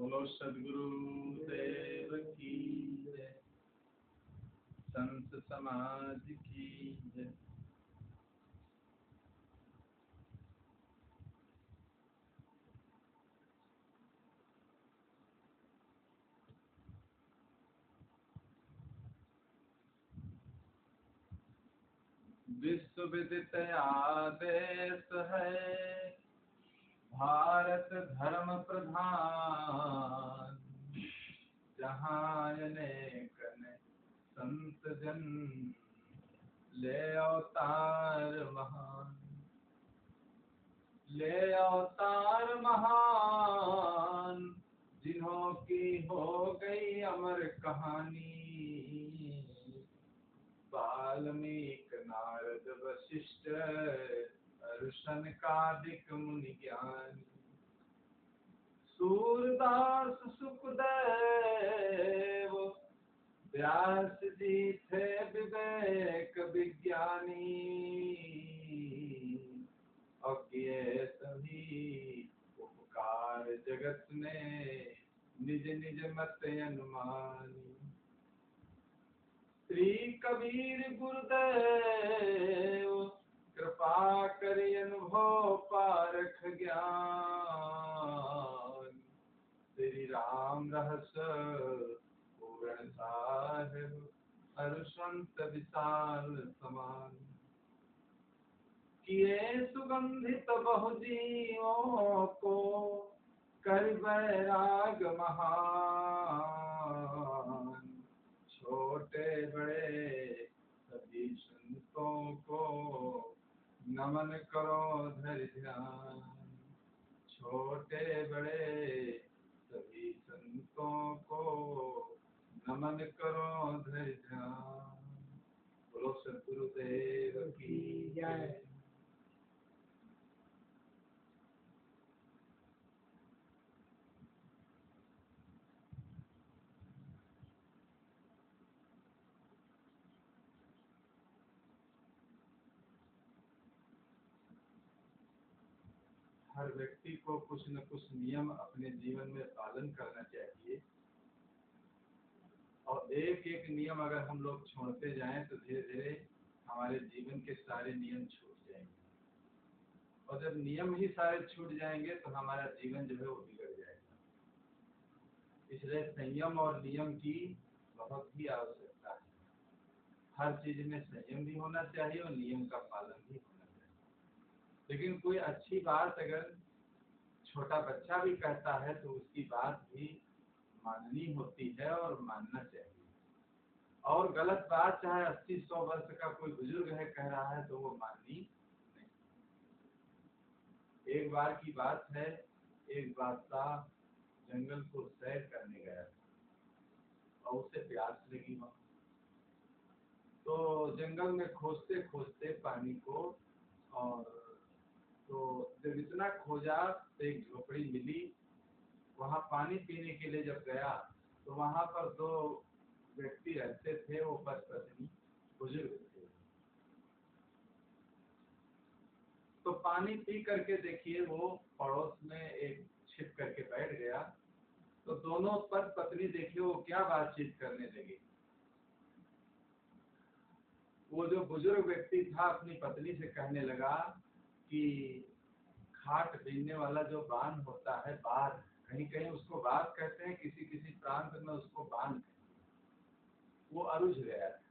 बोलो सद्गुरु देव की जय, संत समाज की जय। विश्व विदित आदेश है भारत धर्म प्रधान, जहाँ अनेक संत जन ले अवतार महान, ले अवतार महान, जिन्हों की हो गई अमर कहानी। वाल्मीकि नारद वशिष्ठ ऋषनकादिक मुनि ज्ञानी, सूरदास सुखदेव व्यास जी थे विवेक विज्ञानी। और किए सभी उपकार जगत ने निज निज मत अनुमानी। श्री कबीर गुरुदेव कृपा करि अनुभव पारख ज्ञान। श्री राम रहस पूर्ण साहिब हर्षंत विशाल समान। किए सुगंधित बहुजीवों को कर वैराग महान। छोटे बड़े सभी संतों को नमन करो धरि ध्यान। छोटे बड़े सभी संतों को नमन करो धरि ध्यान। बोलो सद्गुरुदेव की जय। हर व्यक्ति को कुछ न कुछ नियम अपने जीवन में पालन करना चाहिए, और एक एक नियम अगर हम लोग छोड़ते जाएं तो धीरे धीरे हमारे जीवन के सारे नियम छूट जाएंगे। और जब नियम ही सारे छूट जाएंगे तो हमारा जीवन जो है वो बिगड़ जाएगा। इसलिए संयम और नियम की बहुत ही आवश्यकता है। हर चीज में संयम भी होना चाहिए और नियम का पालन भी होना चाहिए। लेकिन कोई अच्छी बात अगर छोटा बच्चा भी कहता है तो उसकी बात भी माननी होती है और मानना चाहिए। और गलत बात चाहे 80-100 वर्ष का कोई बुजुर्ग है कह रहा है तो वो माननी नहीं। एक बार की बात है, एक बादशाह जंगल को सैर करने गया था और उसे प्यास लगी वहां। तो जंगल में खोजते खोजते पानी को, और तो जब इतना खोजा तो एक झोपड़ी मिली। वहां पानी पीने के लिए जब गया तो वहां पर 2 व्यक्ति रहते थे, वो पति पत्नी बुजुर्ग थे। तो पानी पी करके देखिए वो पड़ोस में एक छिप करके बैठ गया। तो दोनों पति पत्नी देखिए वो क्या बातचीत करने लगे। वो जो बुजुर्ग व्यक्ति था अपनी पत्नी से कहने लगा कि खाट बीनने वाला जो बांध होता है, बांध, कहीं कहीं उसको बांध कहते हैं, किसी किसी प्रांत में उसको बांध कहते हैं, वो अरुझ गया था।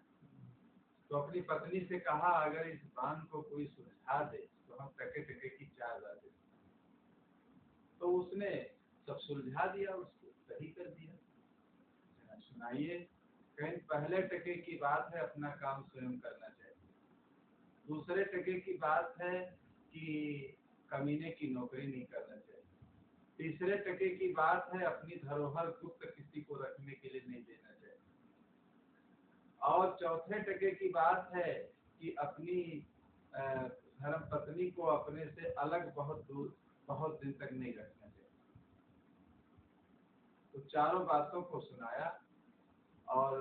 तो अपनी पत्नी से कहा अगर इस बांध को कोई सुलझा दे तो हम टके टके की 4 बातें। तो उसने सब सुलझा दिया, उसको सही कर दिया। सुनाइए, कहीं पहले टके की बात है अपना काम स्वयं करना चाहिए। दूसरे टके की बात है कि कमीने की नौकरी नहीं करना चाहिए। तीसरे टके की बात है अपनी धरोहर गुप्त किसी को रखने के लिए नहीं देना चाहिए। और चौथे टके की बात है कि अपनी धर्म पत्नी को अपने से अलग बहुत दूर बहुत दिन तक नहीं रखना चाहिए। तो चारों बातों को सुनाया और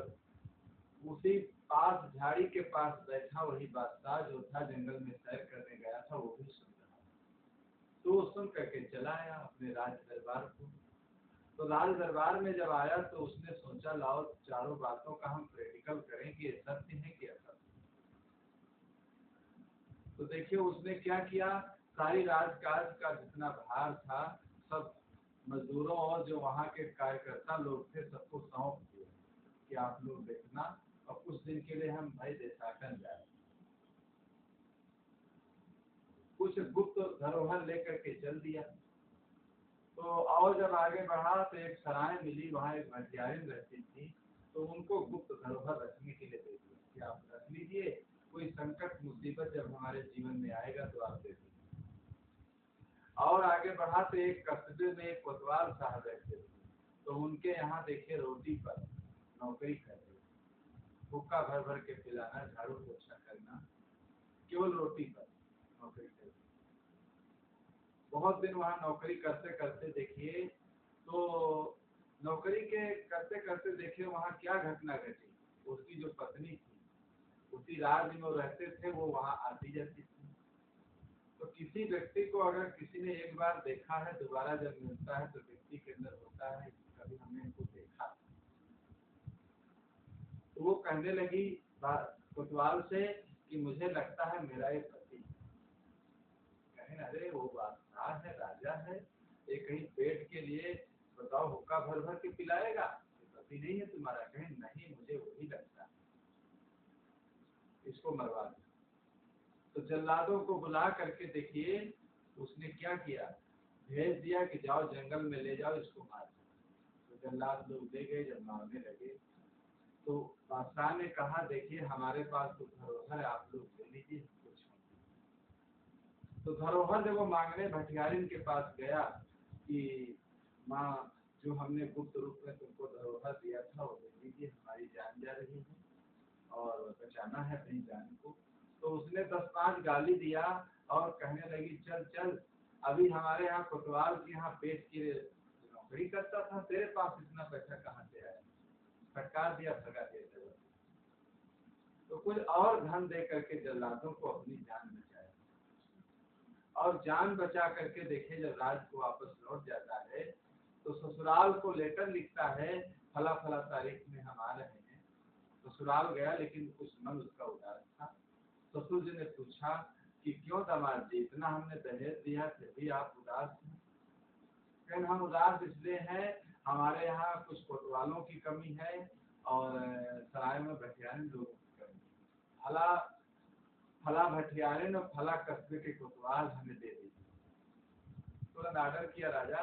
उसी पास झाड़ी के पास बैठा वही बादशाह जो था जंगल में सैर करने गया था वो भी सुन रहा। तो सुन करके चला आया अपने राज दरबार को। तो लाल दरबार में जब आया तो उसने सोचा लाओ चारों बातों का हम प्रैक्टिकल करें कि ये सत्य है कि असत्य। तो देखिए उसने क्या किया, सारी राजकाज का जितना भार था सब मजदूरों और जो वहाँ के कार्यकर्ता लोग थे सबको सौंप दिया कि आप लोग देखना और कुछ दिन के लिए हम भाई देशाटन जाए। कुछ गुप्त धरोहर लेकर के चल दिया। तो और जब आगे बढ़ा तो एक सराय मिली, वहाँ एक भटियारिन रहती थी, तो उनको गुप्त धरोहर रखने के लिए दे दिया कि आप रख लीजिए, कोई संकट मुसीबत जब हमारे जीवन में आएगा तो आप दे दीजिए। और आगे बढ़ा तो एक कस्बे में एक कोतवाल साहब रहते थे, तो उनके यहाँ देखिए रोटी पर नौकरी कर रही, हुक्का भर भर के पिलाना, झाड़ू पोछा करना, केवल रोटी पर नौकरी कर। बहुत दिन वहाँ नौकरी करते करते देखिए, तो नौकरी के करते करते देखिए वहाँ क्या घटना घटी। उसकी जो पत्नी थी, उसी राज्य में वो रहते थे, वो वहाँ आती जाती थी। तो किसी व्यक्ति को अगर किसी ने एक बार देखा है, दोबारा जब मिलता है तो व्यक्ति के अंदर होता है कभी हमने इनको देखा। तो वो कहने लगी कोतवाल से कि मुझे लगता है मेरा ये पति। कहें अरे वो बादशाह है, राजा है, ये कहीं पेट के लिए बताओ हुक्का भर भर के पिलाएगा, पति नहीं है तुम्हारा? कहें नहीं, मुझे वही लगता है, इसको मरवा दो। तो जल्लादों को बुला करके देखिए उसने क्या किया, भेज दिया कि जाओ जंगल में ले जाओ, इसको मार दो। तो जल्लाद लोग ले गए, जब मारने लगे तो बादशाह ने कहा देखिए हमारे पास तो धरोहर है, आप लोग ले लीजिए कुछ। तो धरोहर जब वो मांगने भटियारिन के पास गया कि माँ जो हमने गुप्त रूप में तुमको धरोहर दिया था वो दे दीजिए, हमारी जान जा रही है और बचाना है अपनी जान को। तो उसने 10-5 गाली दिया और कहने लगी चल चल, अभी हमारे यहाँ कोतवाल के यहाँ पेट की नौकरी करता था, तेरे पास इतना पैसा कहाँ से आया? फटकार दिया, भगा दिया। तो कुछ और धन दे करके जल्लादों को अपनी जान बचाया, और जान बचा करके देखे जब राज को वापस लौट जाता है तो ससुराल को लेटर लिखता है, फला फला तारीख में हम आ रहे हैं। ससुराल गया लेकिन कुछ मन उसका उदास था। ससुर जी ने पूछा कि क्यों दामाद जी, इतना हमने दहेज दिया फिर भी आप उदास हैं? कहने हम उदास इसलिए हैं, हमारे यहाँ कुछ कोतवालों की कमी है और सराय में भटियारिन लोगों की कमी। फला भटियारिन और फला कस्बे के कोतवाल हमें दे दीजिए। तुरंत आर्डर किया राजा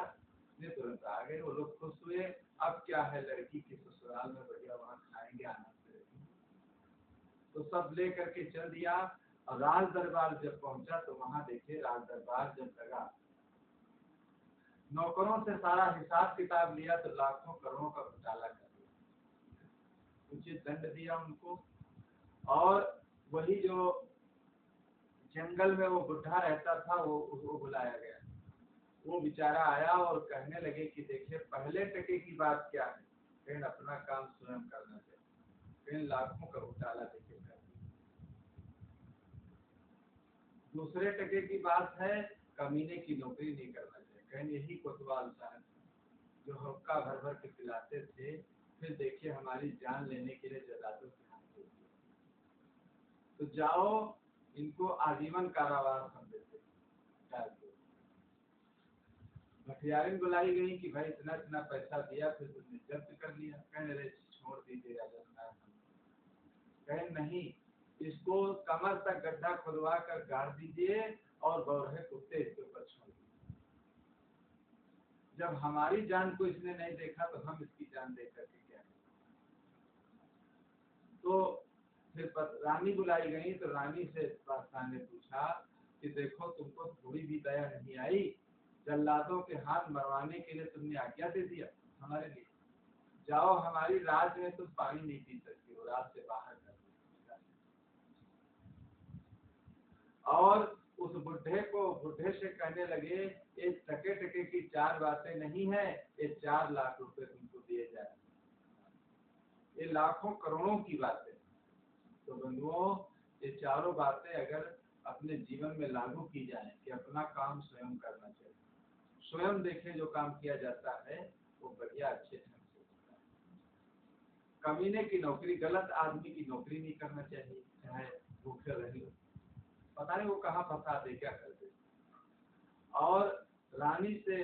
ने, तुरंत आ गए, वो लोग खुश हुए। अब क्या है, लड़की के ससुराल में बढ़िया वहाँ खाएंगे, आनंद से रहेंगे। तो सब ले करके चल दिया। और राज दरबार जब पहुंचा तो वहां देखे राज दरबार जब लगा, नौकरों से सारा हिसाब किताब लिया तो लाखों करोड़ों का घोटाला कर दिया, उचित दंड दिया उनको। और वही जो जंगल में वो बुढ़ा रहता था वो बुलाया गया। वो बेचारा आया और कहने लगे कि देखिए पहले टके की बात क्या है, कहीं अपना काम स्वयं करना चाहिए, कहीं लाखों का घोटाला देखिए कर। दूसरे टके की बात है कमीने की नौकरी नहीं करना चाहिए, कहीं यही कोतवाल साहब जो हुक्का भर भर के पिलाते थे, फिर देखिए हमारी जान लेने के लिए जल्लादों के हाथ दे दिए। तो जाओ इनको आजीवन कारावास हम देते डाल दो। भटियारिन बुलाई गई कि भाई इतना इतना पैसा दिया फिर तुमने जब्त कर लिया। कहने रहे छोड़ दीजिए राजा साहब, कहे नहीं, इसको कमर तक गड्ढा खुदवा कर गाड़ दीजिए और बौरहे कुत्ते इसके ऊपर छोड़ दीजिए। जब हमारी जान को इसने नहीं देखा तो हम इसकी जान दे करके क्या। तो फिर रानी बुलाई गई तो रानी से बादशाह ने पूछा कि देखो तुमको थोड़ी भी दया नहीं आई, जल्लादों के हाथ मरवाने के लिए तुमने आज्ञा दे दिया हमारे लिए, जाओ हमारी राज में तुम पानी नहीं पी सकती हो, राज से बाहर कर दो। और उस बुढ़े से कहने लगे ये टके टके की 4 बातें नहीं है, ये 4 लाख रुपए तुमको दिए जाए, ये लाखों करोड़ों की बातें। तो बंधुओं ये चारों बातें अगर अपने जीवन में लागू की जाए कि अपना काम स्वयं करना चाहिए, स्वयं देखें जो काम किया जाता है वो बढ़िया अच्छे ढंग से होता है। कमीने की नौकरी, गलत आदमी की नौकरी नहीं करना चाहिए, चाहे भूखे रहे, पता नहीं वो कहाँ फंसा दे, क्या कर दे। और रानी से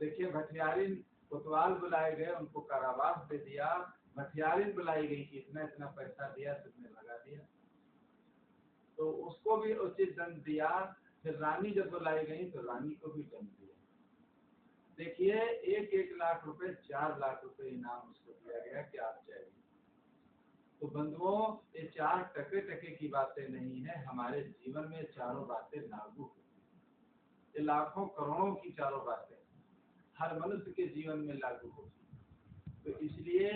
देखिए, भटियारिन कोतवाल बुलाए गए, उनको कारावास दे दिया। भटियारिन बुलाई गई कि इतना इतना पैसा दिया, तुमने लगा दिया, तो उसको भी उचित दंड दिया। फिर रानी जब बुलाई गई तो रानी को भी दंड दिया। देखिए, 1-1 लाख रुपए, 4 लाख रुपए इनाम उसको दिया गया कि आप चाहिए। तो बंधुओं, ये 4 टके टके की बातें नहीं है, हमारे जीवन में चारों बातें लागू होती हैं। ये लाखों करोड़ों की चारों बातें हर मनुष्य के जीवन में लागू होती हैं। तो इसलिए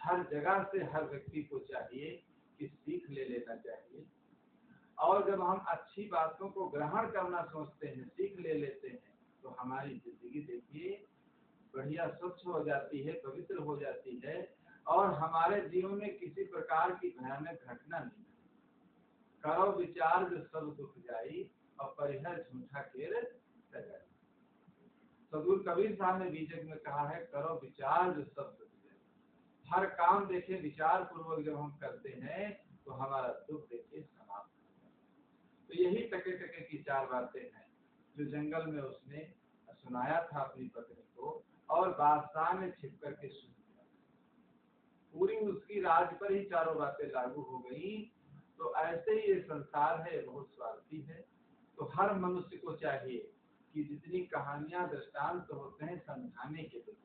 हर जगह से हर व्यक्ति को चाहिए कि सीख ले लेना चाहिए। और जब हम अच्छी बातों को ग्रहण करना सोचते हैं, सीख ले लेते हैं, तो हमारी जिंदगी देखिए बढ़िया स्वच्छ हो जाती है, पवित्र हो जाती है, और हमारे जीवन में किसी प्रकार की भयानक घटना नहीं। करो विचार जो सब दुख जाई, और परिहर झूठा केर सजाई। सदगुरु कबीर साहब ने बीजक में कहा है, करो विचार जो सब दुख जाई। हर काम देखे विचार पूर्वक जब हम करते हैं तो हमारा दुख देखिए समाप्त हो जाता है। तो यही टके टके की 4 बातें हैं जो जंगल में उसने सुनाया था अपनी पत्नी को, और बादशाह ने छिप करके सुन लिया। पूरी उसकी राज पर ही चारों बातें लागू हो गई। तो ऐसे ही ये संसार है, बहुत स्वार्थी है। तो हर मनुष्य को चाहिए कि जितनी कहानियां दृष्टांत होते हैं समझाने के लिए,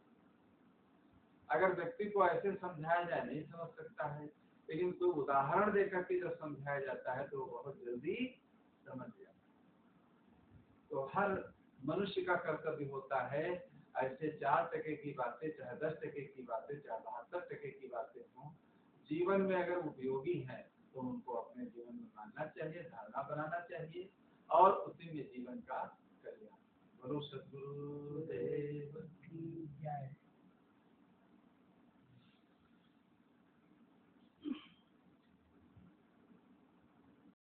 अगर व्यक्ति को ऐसे समझाया जाए नहीं समझ सकता है, लेकिन कोई उदाहरण देकर के जब समझाया जाता है तो वो बहुत जल्दी समझ जाता है। तो हर मनुष्य का कर्तव्य होता है ऐसे 4 टके की बातें, चाहे 10 टके की बातें, चाहे 72 टके की बातें हों, जीवन में अगर उपयोगी है तो उनको अपने जीवन में मानना चाहिए, धारणा बनाना चाहिए, और उसी में जीवन का कल्याण। बोलो सद्गुरुदेव की जय।